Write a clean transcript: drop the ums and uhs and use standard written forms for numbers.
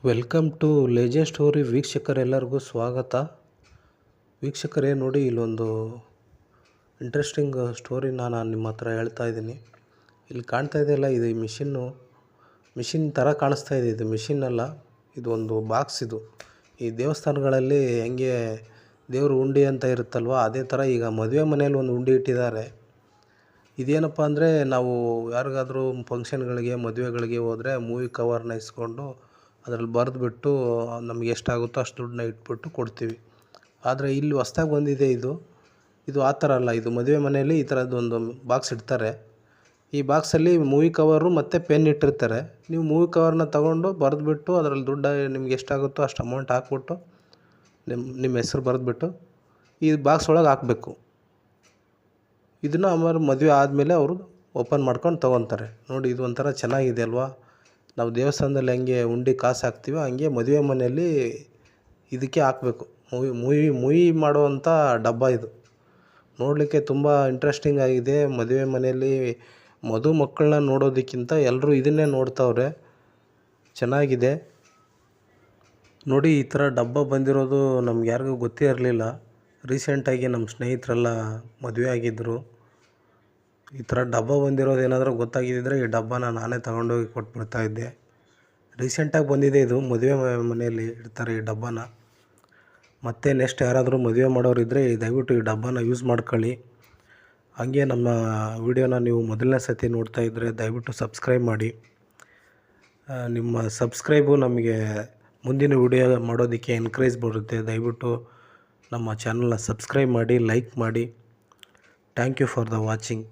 Welcome to legend story ವೀಕ್ಷಕರೆಲ್ಲರಿಗೂ ಸ್ವಾಗತ. ವೀಕ್ಷಕರೇ ನೋಡಿ, ಇಲ್ಲೊಂದು ಇಂಟ್ರೆಸ್ಟಿಂಗ್ ಸ್ಟೋರಿನ ನಾನು ನಿಮ್ಮ ಹತ್ರ ಹೇಳ್ತಾ ಇದ್ದೀನಿ. ಇಲ್ಲಿ ಕಾಣ್ತಾ ಇದೆಯಲ್ಲ, ಇದು ಮಿಷಿನ್ ಥರ ಕಾಣಿಸ್ತಾ ಇದೆ. ಇದು ಮಿಷಿನ್ ಅಲ್ಲ, ಇದು ಒಂದು ಬಾಕ್ಸ್. ಇದು ಈ ದೇವಸ್ಥಾನಗಳಲ್ಲಿ ಹೆಂಗೆ ದೇವ್ರ ಉಂಡಿ ಅಂತ ಇರುತ್ತಲ್ವ, ಅದೇ ಥರ ಈಗ ಮದುವೆ ಮನೇಲಿ ಒಂದು ಉಂಡಿ ಇಟ್ಟಿದ್ದಾರೆ. ಇದೇನಪ್ಪ ಅಂದರೆ, ನಾವು ಯಾರಿಗಾದರೂ ಫಂಕ್ಷನ್ಗಳಿಗೆ ಮದುವೆಗಳಿಗೆ ಹೋದರೆ ಮೂವಿ ಕವರ್ನ ಇಸ್ಕೊಂಡು ಅದರಲ್ಲಿ ಬರೆದ್ಬಿಟ್ಟು ನಮಗೆ ಎಷ್ಟಾಗುತ್ತೋ ಅಷ್ಟು ದುಡ್ಡನ್ನ ಇಟ್ಬಿಟ್ಟು ಕೊಡ್ತೀವಿ. ಆದರೆ ಇಲ್ಲಿ ಹೊಸ್ದಾಗಿ ಬಂದಿದೆ ಇದು ಆ ಥರ ಅಲ್ಲ. ಇದು ಮದುವೆ ಮನೆಯಲ್ಲಿ ಈ ಥರದ್ದೊಂದು ಬಾಕ್ಸ್ ಇಡ್ತಾರೆ. ಈ ಬಾಕ್ಸಲ್ಲಿ ಮೂವಿ ಕವರು ಮತ್ತು ಪೆನ್ ಇಟ್ಟಿರ್ತಾರೆ. ನೀವು ಮೂವಿ ಕವರ್ನ ತೊಗೊಂಡು ಬರೆದ್ಬಿಟ್ಟು ಅದರಲ್ಲಿ ದುಡ್ಡು ನಿಮ್ಗೆ ಎಷ್ಟಾಗುತ್ತೋ ಅಷ್ಟು ಅಮೌಂಟ್ ಹಾಕ್ಬಿಟ್ಟು ನಿಮ್ಮ ಹೆಸ್ರು ಬರೆದ್ಬಿಟ್ಟು ಈ ಬಾಕ್ಸ್ ಒಳಗೆ ಹಾಕಬೇಕು. ಇದನ್ನು ಆಮೇಲೆ ಮದುವೆ ಆದಮೇಲೆ ಅವರು ಓಪನ್ ಮಾಡ್ಕೊಂಡು ತೊಗೊತಾರೆ. ನೋಡಿ, ಇದು ಒಂಥರ ಚೆನ್ನಾಗಿದೆ ಅಲ್ವಾ. ನಾವು ದೇವಸ್ಥಾನದಲ್ಲಿ ಹೆಂಗೆ ಉಂಡಿ ಕಾಸು ಹಾಕ್ತೀವೋ ಹಂಗೆ ಮದುವೆ ಮನೆಯಲ್ಲಿ ಇದಕ್ಕೆ ಹಾಕಬೇಕು. ಮೂವಿ ಮಾಡುವಂಥ ಡಬ್ಬ ಇದು. ನೋಡಲಿಕ್ಕೆ ತುಂಬ ಇಂಟ್ರೆಸ್ಟಿಂಗ್ ಆಗಿದೆ. ಮದುವೆ ಮನೆಯಲ್ಲಿ ಮಕ್ಕಳನ್ನ ನೋಡೋದಕ್ಕಿಂತ ಎಲ್ಲರೂ ಇದನ್ನೇ ನೋಡ್ತಾವ್ರೆ. ಚೆನ್ನಾಗಿದೆ ನೋಡಿ. ಈ ಥರ ಡಬ್ಬ ಬಂದಿರೋದು ನಮ್ಗೆ ಯಾರಿಗೂ ಗೊತ್ತೇ ಇರಲಿಲ್ಲ. ರೀಸೆಂಟಾಗಿ ನಮ್ಮ ಸ್ನೇಹಿತರೆಲ್ಲ ಮದುವೆ ಆಗಿದ್ದರು. ಈ ಥರ ಡಬ್ಬ ಬಂದಿರೋದು ಏನಾದರೂ ಗೊತ್ತಾಗಿದ್ದರೆ ಈ ಡಬ್ಬನ ನಾನೇ ತಗೊಂಡೋಗಿ ಕೊಟ್ಬಿಡ್ತಾಯಿದ್ದೆ. ರೀಸೆಂಟಾಗಿ ಬಂದಿದೆ ಇದು. ಮದುವೆ ಮನೆಯಲ್ಲಿ ಇಡ್ತಾರೆ ಈ ಡಬ್ಬನ. ಮತ್ತು ನೆಕ್ಸ್ಟ್ ಯಾರಾದರೂ ಮದುವೆ ಮಾಡೋರಿದ್ದರೆ ದಯವಿಟ್ಟು ಈ ಡಬ್ಬನ ಯೂಸ್ ಮಾಡ್ಕೊಳ್ಳಿ. ಹಾಗೆ ನಮ್ಮ ವಿಡಿಯೋನ ನೀವು ಮೊದಲನೇ ಸತಿ ನೋಡ್ತಾ ಇದ್ದರೆ ದಯವಿಟ್ಟು ಸಬ್ಸ್ಕ್ರೈಬ್ ಮಾಡಿ. ನಿಮ್ಮ ಸಬ್ಸ್ಕ್ರೈಬು ನಮಗೆ ಮುಂದಿನ ವಿಡಿಯೋ ಮಾಡೋದಕ್ಕೆ ಎನ್ಕರೇಜ್ ಬರುತ್ತೆ. ದಯವಿಟ್ಟು ನಮ್ಮ ಚಾನಲ್ನ ಸಬ್ಸ್ಕ್ರೈಬ್ ಮಾಡಿ, ಲೈಕ್ ಮಾಡಿ. Thank you for the watching.